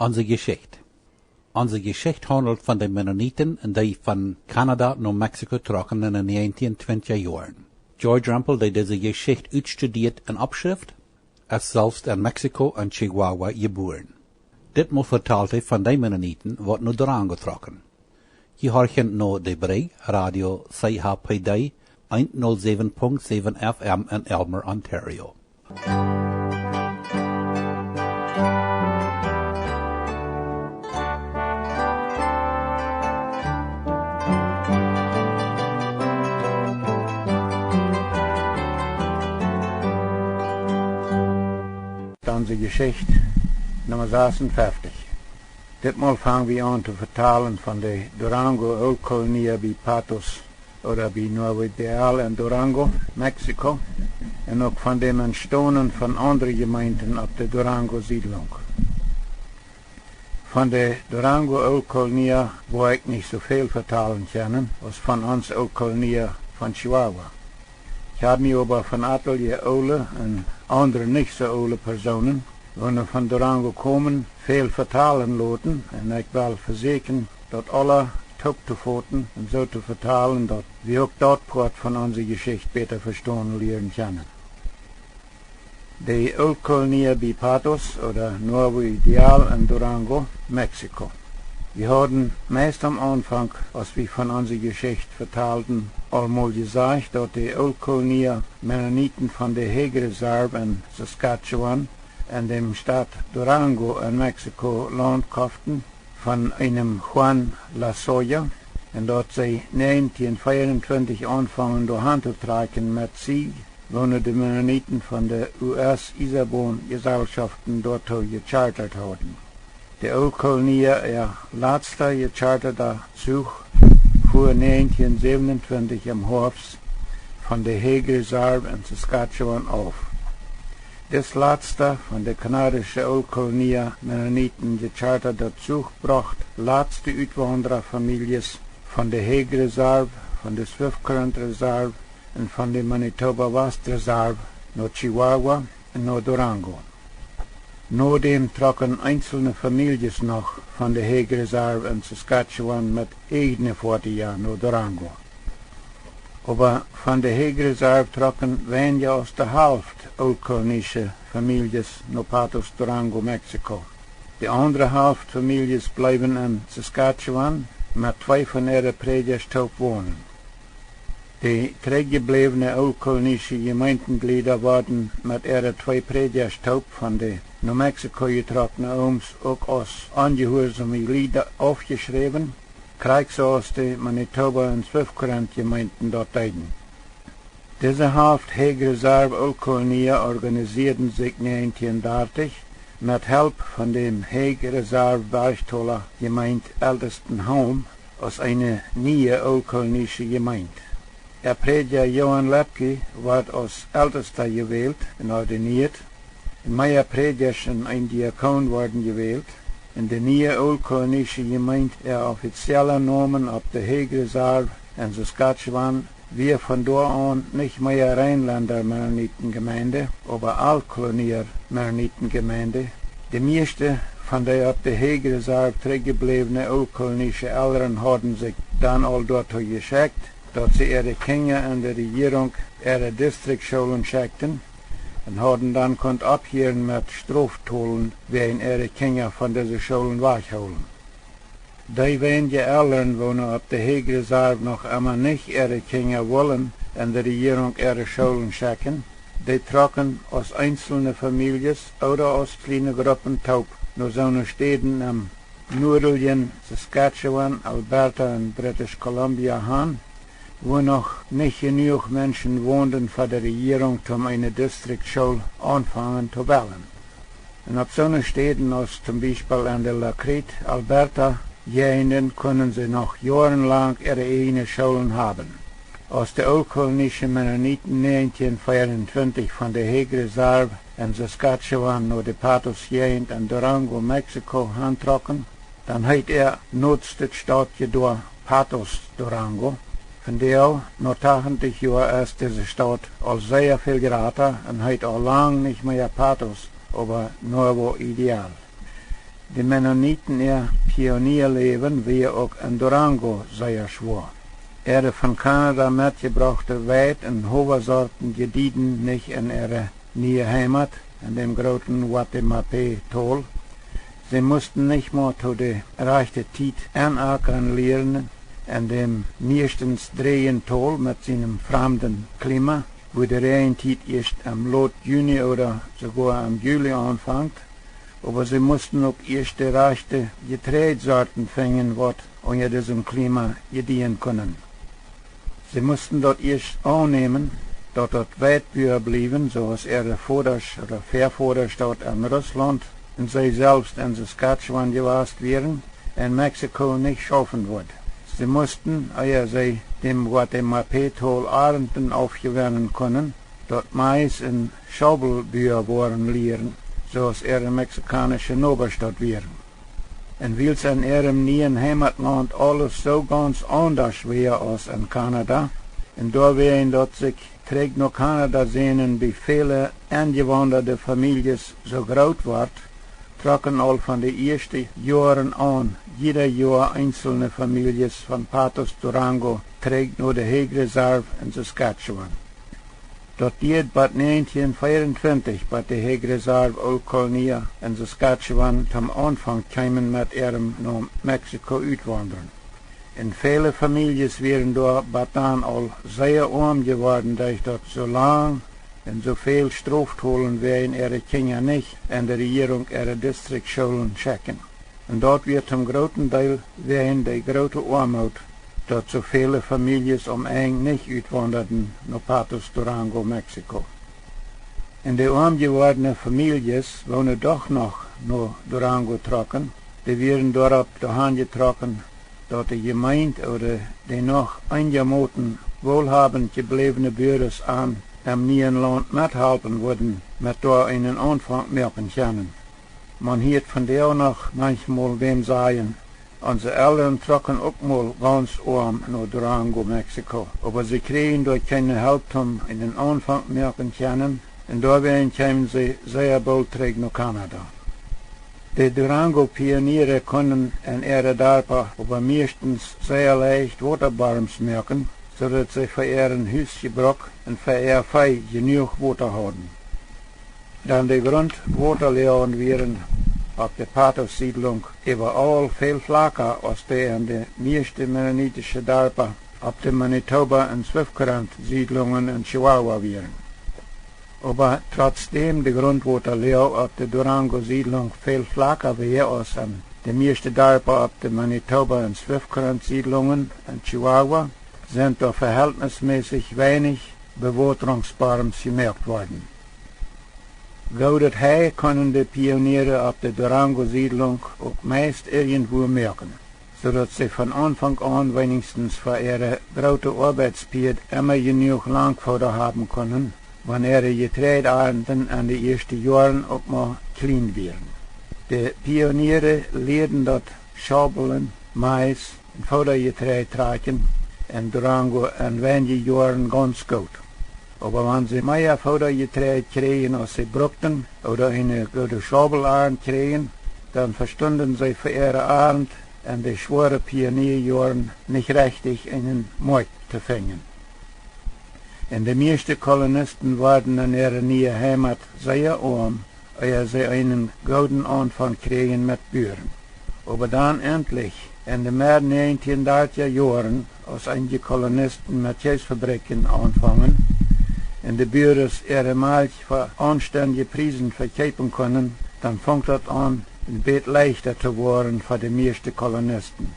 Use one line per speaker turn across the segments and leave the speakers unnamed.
Onze Geschichte. Onze Geschichte handelt van de Mennoniten die van Kanada naar Mexico trokken in de 1920 jaren. George Rumpel die deze Geschichte uitstudeert en opschrift, is zelfs in Mexico en Chihuahua geboren. Ditmaal vertelt hij van de Mennoniten wat naar Durango trokken. Je hoort naar de brei radio CHPD 107.7 FM in Elmer, Ontario.
Onze Geschichte Nummer 56. Ditmal fangen wir an zu vertalen von der Durango Ölkolonie bei Patos oder bei Nuevo Ideal in Durango, Mexiko, und auch von dem Entstehen von anderen Gemeinden auf der Durango-Siedlung. Von der Durango Ölkolonie wo ich nicht so viel vertalen können, als von uns Ölkolonie von Chihuahua. Ich habe mir aber von Atelier Ole und andere nicht so Ole Personen, die von Durango kommen, viel vertalen lassen, und ich will versichern, dass alle top zu foten und so zu vertalen, dass wir auch dort Part von unserer Geschichte besser verstehen lernen können. Die Ölkolonie bei Patos oder Nuevo Ideal in Durango, Mexiko. Wir haben meist am Anfang, als wir von unserer Geschichte vertalten, einmal gesagt, dass die Ölkolonie Mennoniten von der Hege-Reserve in Saskatchewan in dem Stadt Durango in Mexiko Land kauften von einem Juan Lasoya und dort sie 1924 anfangen durch Hand zu tragen mit Sieg, wo die Mennoniten von der US-Isabon-Gesellschaften dort gechartert haben. Die Ölkolonie, ihr letzter gecharterter Zug, fuhr 1927 im Herbst von der Hege-Reserve in Saskatchewan auf. Das letzte von der kanadischen Ölkolonie Mennoniten gecharterter Zug brachte letzte Uitwandererfamilien von der Hege-Reserve, von der Swift Current Reserve und von der Manitoba West Reserve nach Chihuahua und nach Durango. Nordem trokken einzelne Familien noch von der Hege-Reserve in Saskatchewan mit 41 Jahren nach Durango. Aber von der Hege-Reserve trokken weniger als der Hälfte ölkolonische Familien nach Patos, Durango, Mexiko. Die andere Hälfte Familien bleiben in Saskatchewan, mit 2 von ihren Prägers wohnen. Die zurückgebliebenen ölkolonische Gemeindenglieder wurden mit ihren 2 Prägers von den New Mexico getrockenen Oms auch als angehörsame Glieder aufgeschrieben, so aus den Manitoba und Swift Current Gemeinden dort ein. Diese Hälfte Hege-Reserve Ölkolonie organisierten sich 1930 mit Hilfe von dem Hege-Reserve Berchtoler Gemeinde Ältestenholm als eine neue ölkolonische Gemeinde. Der Prediger Johann Lepke wird als Ältester gewählt und ordiniert. Mehr Predigers und ein Diakon wurden gewählt. In der neue ölkolonische Gemeinde der offizielle Namen auf der Hege-Reserve in Saskatchewan wir von dort an nicht mehr Rheinländer-Mennoniten-Gemeinde, aber Altkolonier-Mennoniten-Gemeinde. Die meisten von der auf der Hege-Reserve zurückgebliebenen ölkolonische Eltern haben sich dann all dort geschickt, dass sie ihre Kinder in der Regierung ihre Distriktschulen schickten und haben dann konnt abhören mit Strafzollen, wen ihre Kinder von diesen Schulen wegholen. Die wenigen Eltern, die auf der Hege-Reserve noch immer nicht ihre Kinder wollen, in der Regierung ihre Schulen schicken, die trocken aus einzelnen Familien oder aus kleinen Gruppen taub nach so einer Städten im Nordischen Saskatchewan, Alberta und British Columbia han, wo noch nicht genug Menschen wohnten für die Regierung, um eine Distriktschule anfangen zu wählen. Und auf so einer Städten als zum Beispiel in der Lacrete, Alberta, jenen können sie noch jahrelang ihre eigenen Schulen haben. Als die ölkolonischen Mennoniten 1924 von der Hege-Reserve in Saskatchewan nach der Patos-Gegend in Durango, Mexiko antrokken, dann hat nutzt das Stadtje durch Patos, Durango. Von der noch 80 Jahre ist diese Stadt al sehr viel geraten und hat auch lang nicht mehr Patos, aber Nuevo Ideal. die Mennoniten ihr Pionierleben wie auch in Durango sehr schwer. Von Kanada mitgebrachte weit in hoher Sorten gedieden nicht in ihre neue Heimat, in dem großen Watemape-Tol. Sie mussten nicht mehr zu der reichen Zeit ankern lernen, in dem meistens drehen Tol mit seinem fremden Klima, wo die Regentit erst am Lot Juni oder sogar am Juli anfängt. Aber sie mussten auch erst die reichen Getreidesorten finden, was unter diesem Klima gediehen können. Sie mussten dort erst annehmen, dass dort Weitbücher blieben, so als ihre Vorders oder Vervorders dort in Russland und sie selbst in Saskatchewan gewesen wären, in Mexiko nicht schaffen wird. Sie mussten, ehe sie dem Watemape-Tol Arenden aufgewinnen können, dort Mais in Schaubelbücher waren lehren, so als ihre mexikanische Noberstadt wären. Und weil es in ihrem neuen Heimatland alles so ganz anders wäre als in Kanada, und da wären dort sich trägt nach Kanada sehnen, wie viele eingewanderte Familien so groß wird, trocken all von den ersten Jahren an, jeder Jahr einzelne Familien von Patos Durango trägt nur die Hegreserve in Saskatchewan. Dort geht bei 1924 bei der Hegreserve Old Kolonie in Saskatchewan zum Anfang kamen mit ihrem nach Mexiko uitwandern. In viele Familien wären dort dann all sehr arm geworden, da ich dort so lang und so viel Straft holen wären ihre Kinder nicht in der Regierung ihre Distriktschulen checken. Und dort wird zum großen Teil während der große Armut, dort so viele Familien eng nicht uitwanderten nach Patos Durango, Mexiko. In die arm gewordenen Familien wohnen doch noch nach Durango trocken, die werden dort dahin getrocken, dort die Gemeinde oder die noch einigermaßen wohlhabend gebliebene Bürger an am neuen Land mithelfen würden, mit da einen Anfang merken können. Man hört von der auch noch manchmal wem sagen, unsere Eltern trocken auch mal ganz arm nach Durango, Mexiko, aber sie kriegen dort keine Hilfe, um in den Anfang merken können, und dabei kämen sie sehr bald zurück nach Kanada. Die Durango-Pioniere können in ihre Dörfer aber meistens sehr leicht Wasserbarms merken, sodass sie für ihren Hausgebrauch und für ihr Vieh genug Wasser haben. Dann die Grundwasserlehren wären auf der Patos-Siedlung überall viel flacher als die in den meisten mennonitischen Dörfer auf den Manitoba- und Swiftcurrent-Siedlungen in Chihuahua wären. Aber trotzdem die Grundwasserlehre auf der Durango-Siedlung viel flacher wäre als an den meisten Dörfer auf den Manitoba- und Swiftcurrent-Siedlungen in Chihuahua, sind da verhältnismäßig wenig Bewässerungsbarms gemerkt worden. Goudet Hei können die Pioniere auf der Durango-Siedlung auch meist irgendwo merken, sodass sie von Anfang an wenigstens für ihre große Arbeitszeit immer genug Langfutter haben können, wenn ihre Getreideernten an die ersten Jahren auch mal klein wären. Die Pioniere lehrten dort Schaubeln, Mais und Futtergetreide tragen in Durango in wenigen Jahren ganz gut. Aber wenn sie mehr Futtergetreide kriegen, als sie brauchten, oder eine gute Schabelarend kriegen, dann verstunden sie für ihre Arend in den schweren Pionierjahren nicht richtig einen Markt zu finden. Und die meisten Kolonisten waren in ihrer neuen Heimat sehr arm, ehe sie einen guten Anfang kriegen mit Büren. Aber dann endlich, in den mehr 1930er Jahren, als einige Kolonisten mit Käsefabriken anfangen, und die Bürger ihre Milch für anständige Preise verkaufen können, dann fängt das an, ein bisschen leichter zu werden für die meisten Kolonisten.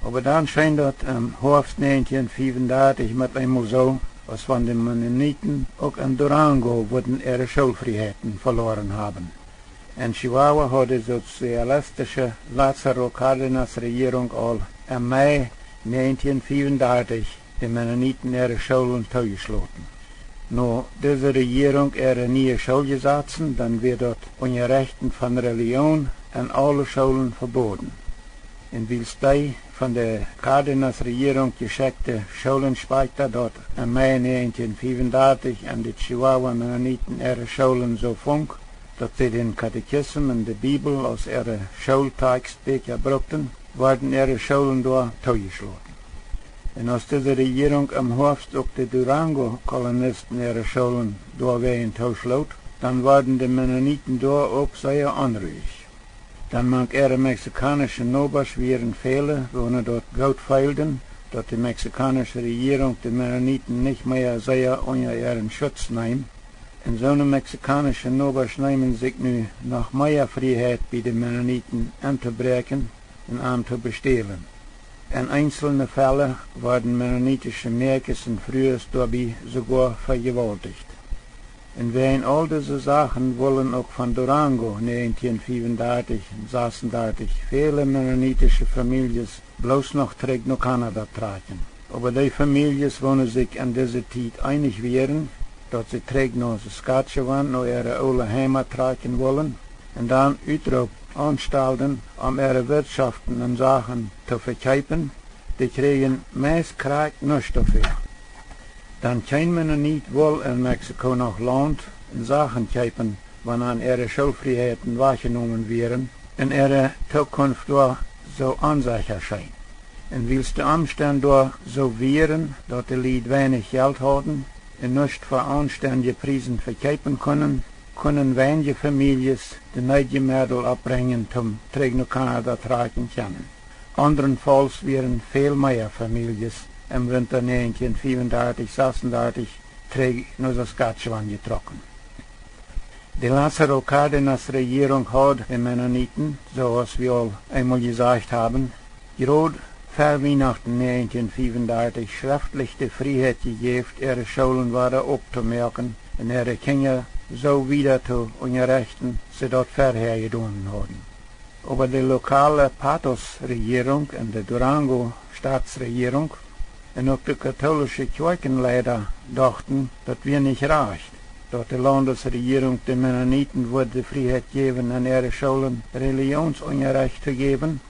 Aber dann scheint das im Herbst 1935 mit einmal so, als von den Mennoniten auch in Durango würden ihre Schulfreiheiten verloren haben. In Chihuahua hat die sozialistische Lázaro Cárdenas Regierung all im Mai 1935 die Mennoniten ihre Schulen zugeschlossen. Nur diese Regierung ihre neue Schulgesetzen, dann wird dort Unrechten von Religion an alle Schulen verboten. Und weil die von der Cárdenas-Regierung geschickte Schulenspeiter dort im Mai 1935 an die Chihuahua-Mennoniten ihre Schulen so funk, dat sie den Katechismus und die Bibel aus ihre Schultextbücher brauchten, wurden ihre Schulen dort zugeschlossen. Und als diese Regierung am Herbst auch die Durango-Kolonisten ihre Schulen durchwehen zuschlot, dann wurden die Mennoniten dort auch sehr unruhig. Dann mag ihre mexikanischen Nachbarn viele, wo dort Geld fehlten, dass die mexikanische Regierung die Mennoniten nicht mehr sehr unter ihren Schutz nahm. Und so eine mexikanische Nachbarn nehmen sich nun noch mehr Freiheit bei den Mennoniten anzubrechen und anzubestehlen. In einzelnen Fällen wurden mennonitische Märkes früher dabei sogar vergewaltigt. Und wegen all diese Sachen wollen auch von Durango 1935 und 36 viele mennonitische Familien bloß noch zurück nach Kanada tragen. Aber die Familien wollen sich an dieser Zeit einig werden, dass sie zurück nach Saskatchewan, nach ihrer alten Heimat tragen wollen und dann Utrecht anstalten, um ihre Wirtschaften und Sachen zu verkaufen. Die kriegen meist nicht dafür. Dann kann man nicht wohl in Mexiko noch Land und Sachen kaufen, wenn an ihre Schulfreiheiten wahrgenommen werden und ihre Zukunft dort so unsicher scheint. Und weil die Umstände dort so wären, dass die Leute wenig Geld haben und nicht für anständige Preise verkaufen können wenige Familien die nötige Mittel abbringen, um zurück nach Kanada tragen können. Andernfalls wären viel mehr Familien im Winter 1935-36 zurück nach Saskatchewan getroffen. Die Lázaro Cárdenas Regierung hat den Mennoniten, so als wir all einmal gesagt haben, gerade vor Weihnachten 1935 schriftlich die Freiheit gegeben, ihre Schulen weiter abzumerken und ihre Kinder so wieder zu unterrichten, sie dort vorher getan haben. Aber die lokale Patos-Regierung und die Durango-Staatsregierung und auch die katholische Kirchenleiter dachten, das wäre nicht reicht, dass die Landesregierung den Mennoniten würde die Freiheit geben, an ihre Schulen Religionsunterricht zu geben,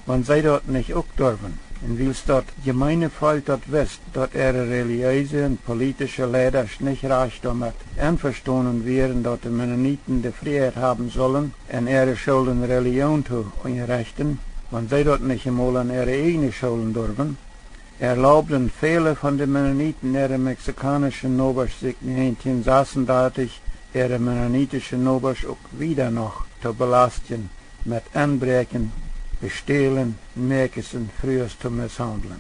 wenn sie dort nicht auch dürfen. Und weil dort gemeine Volk dort wisst, dass ihre religiöse und politische Leiter nicht reich damit einverstanden wären, dass die Mennoniten die Freiheit haben sollen, an ihre Schulen Religion zu unterrichten, wenn sie dort nicht einmal an ihre eigenen Schulen dürfen, erlaubten viele von den Mennoniten ihre mexikanischen Nachbarn sich 1936 ihre mennonitischen Nachbarn auch wieder noch zu belasten mit Anbrechen, Bestehlen, Märkes und früher zu misshandeln.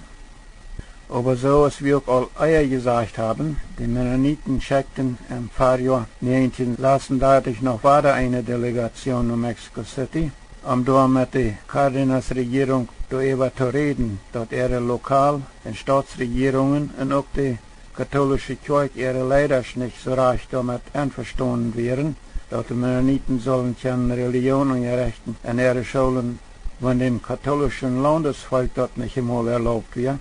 Aber so, als wir auch all eier gesagt haben, die Mennoniten schickten im Fahrjahr 1936 noch weiter eine Delegation nach Mexico City, um dort mit der Cárdenas-Regierung darüber zu reden, dass ihre Lokal- und Staatsregierungen und auch die katholische Kirche ihre Leiter nicht so reich damit einverstanden wären, dass die Mennoniten sollen keine Religion unterrichten an ihre Schulen, wenn dem katholischen Landesvolk dort nicht einmal erlaubt wird.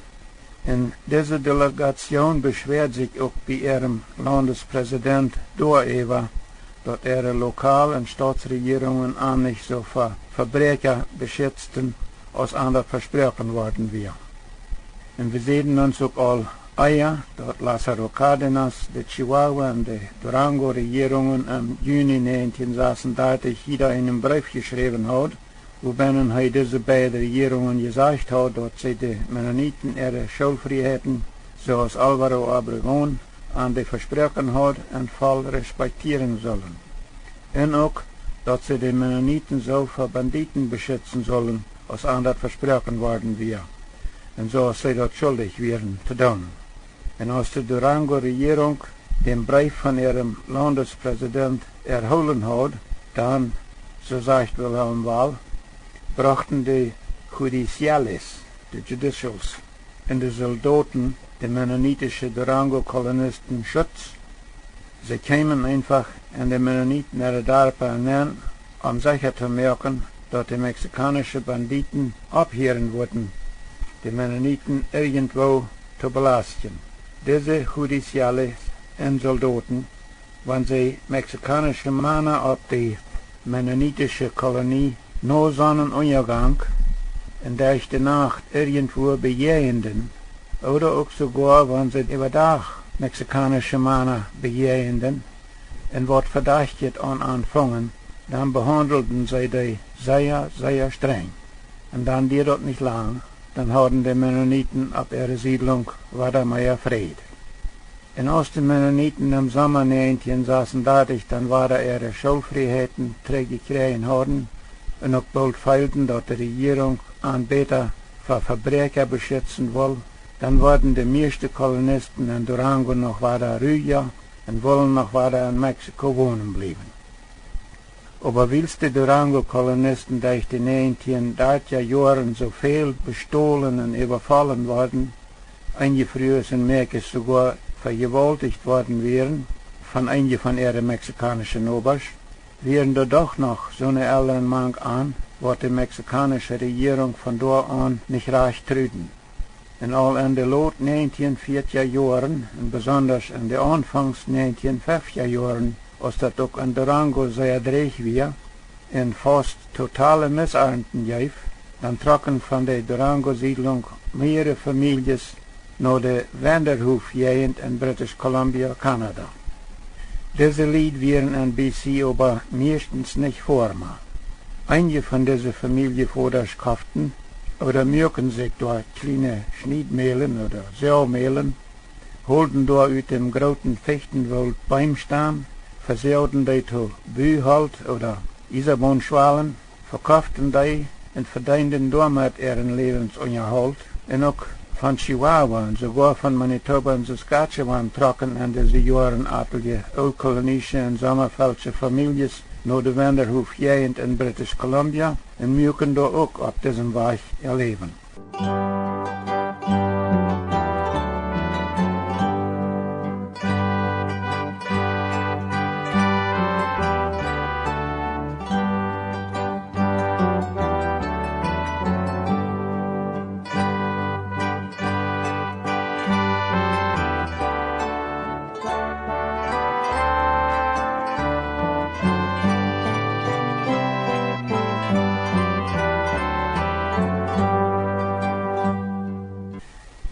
Und diese Delegation beschwert sich auch bei ihrem Landespräsident darüber, dass ihre Lokal- und Staatsregierungen auch nicht so für Verbrecher beschützten, als anders versprochen worden wäre. Und wir sehen uns auch all eier, dass Lázaro Cárdenas, die Chihuahua und die Durango-Regierungen im Juni 1936 jeder einen Brief geschrieben hat, worin er diese beiden Regierungen gesagt hat, dass sie die Mennoniten ihre Schulfreiheiten, so als Álvaro Obregón, an die versprochen hat, in Fall respektieren sollen. Und auch, dass sie die Mennoniten so vor Banditen beschützen sollen, als anders versprochen worden wäre. Und so als sie dort schuldig wären zu tun. Und als die Durango-Regierung den Brief von ihrem Landespräsident erholen hat, dann, so sagt Wilhelm Wahl, brachten die Judiciales, die Judicials, und die Soldaten, die mennonitische Durango-Kolonisten Schutz. Sie kamen einfach an die Mennoniten ihre Dörfer hinein, um sicher zu merken, dass die mexikanischen Banditen abhören würden, die Mennoniten irgendwo zu belasten. Diese Judiciales und Soldaten, wenn sie mexikanische Männer auf die mennonitische Kolonie nur Sonnenuntergang in der Nacht irgendwo bejähenden, oder auch sogar, wenn sie über Tag mexikanische Männer bejähenden, und wird verdächtigt an anfangen, dann behandelten sie die sehr, sehr streng. Und dann geht das nicht lang, dann hatten die Mennoniten ab ihrer Siedlung wieder mehr Fried. Und als die Mennoniten im Sommer 1936 dann wieder ihre Schulfreiheiten zurückgekriegt haben und auch bald feilten, dass die Regierung Anbeter vor Verbrecher beschützen will, dann wurden die meisten Kolonisten in Durango noch weiter ruhiger und wollen noch weiter in Mexiko wohnen bleiben. Aber weil die Durango-Kolonisten durch die 1930er Jahren so viel bestohlen und überfallen worden, einige früher in Mexiko sogar vergewaltigt worden wären, von einigen von ihren mexikanischen Obers, wären da doch noch so eine älteren Mang an, was die mexikanische Regierung von dort an nicht recht trüden. Und all in den Lot 1940er Jahren, und besonders in den Anfangs 1950er Jahren, als das auch in Durango sehr dreig war, in fast totale Missernten gab, dann trocken von der Durango-Siedlung mehrere Familien naar de Vanderhoof-gegend in British Columbia, Kanada. Diese Lied wären in BC aber meistens nicht vorma. Einige von diesen Familienvaterschaften oder mögen sich durch kleine Schnittmehlen oder Säumehlen, holten dort aus dem großen Fichtenwald Baumstamm, versehrten die zu Bühalt oder Iserbohnschwalen, verkauften die und verdienten damit ihren Lebensunterhalt und auch von Chihuahua und sogar von Manitoba und Saskatchewan trocken in diese Jahren etliche oldkolonische und sommerfeldsche Familien naar de Vanderhoof-gegend in British Columbia und mögen da auch auf diesem Weg erleben.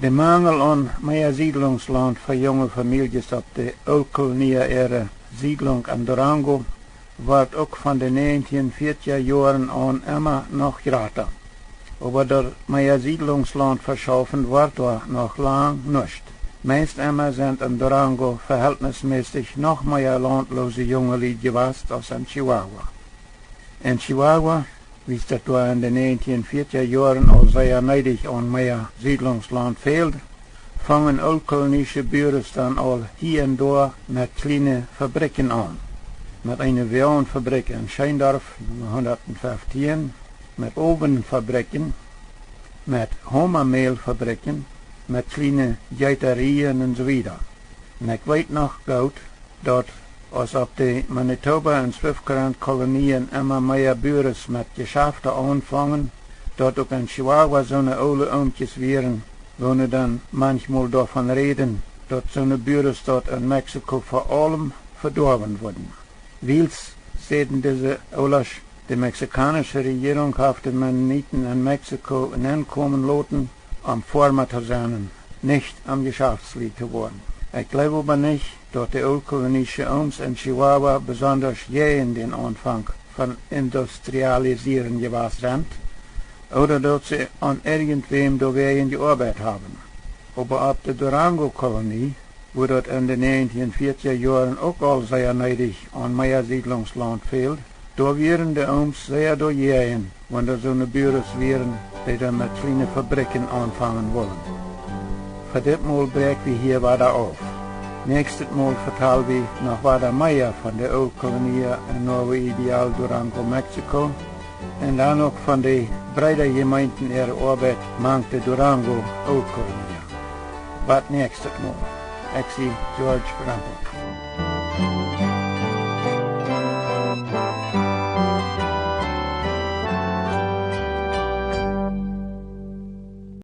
Der Mangel an mehr Siedlungsland für junge Familien auf der Oldkolonie ihrer Siedlung in Durango wird auch von den 1940er Jahren an immer noch größer. Aber der mehr Siedlungsland verschaffen wird noch lang nicht. Meist immer sind in Durango verhältnismäßig noch mehr landlose junge Leute gewesen als in Chihuahua. In Chihuahua, wie es das in den 1940er Jahren als sehr neidig an mehr Siedlungsland fehlt, fangen oldkolonische Büros dann all hier und da mit kleinen Fabriken an. Mit einer Weonfabrik in Scheindorf, 115, mit Ovenfabriken, mit Hummermehlfabriken, mit kleinen Geiterien und so weiter. Und ich weiß noch gut, dass als auf die Manitoba und Swiftcurrent-Kolonien immer mehr Büros mit Geschäften anfangen, dort auch in Chihuahua so eine alte Oomtjes wären, wo wir dann manchmal davon reden, dass so eine Büros dort in Mexiko vor allem verdorben wurden. Wils sehen diese Olasch, die mexikanische Regierung hat den Mennoniten in Mexiko in Einkommen lassen, am Former zu sein, nicht am Geschäftslied zu werden. Ich glaube aber nicht, dass die oldkolonische Oms in Chihuahua besonders je in den Anfang von Industrialisieren gewesen sind, oder dass sie an irgendwem daweien gearbeitet haben. Aber ab der Durango-Kolonie, wo dort in den 1940er Jahren auch all sehr neidig an mehr Siedlungsland fehlt, da wären die Oms sehr dagegen, wenn da so eine Büros wären, die dann mit kleinen Fabriken anfangen wollen. Für das Mal brechen wir hier weiter auf. Nächstes Mal vertellen wir noch weiter mehr von der Oldkolonie in Nuevo Ideal Durango, Mexiko. Und dann auch von den breiten Gemeinden ihrer Arbeit mangt der Durango Oldkolonie. Was nächstes Mal? Ich bin George Rampel.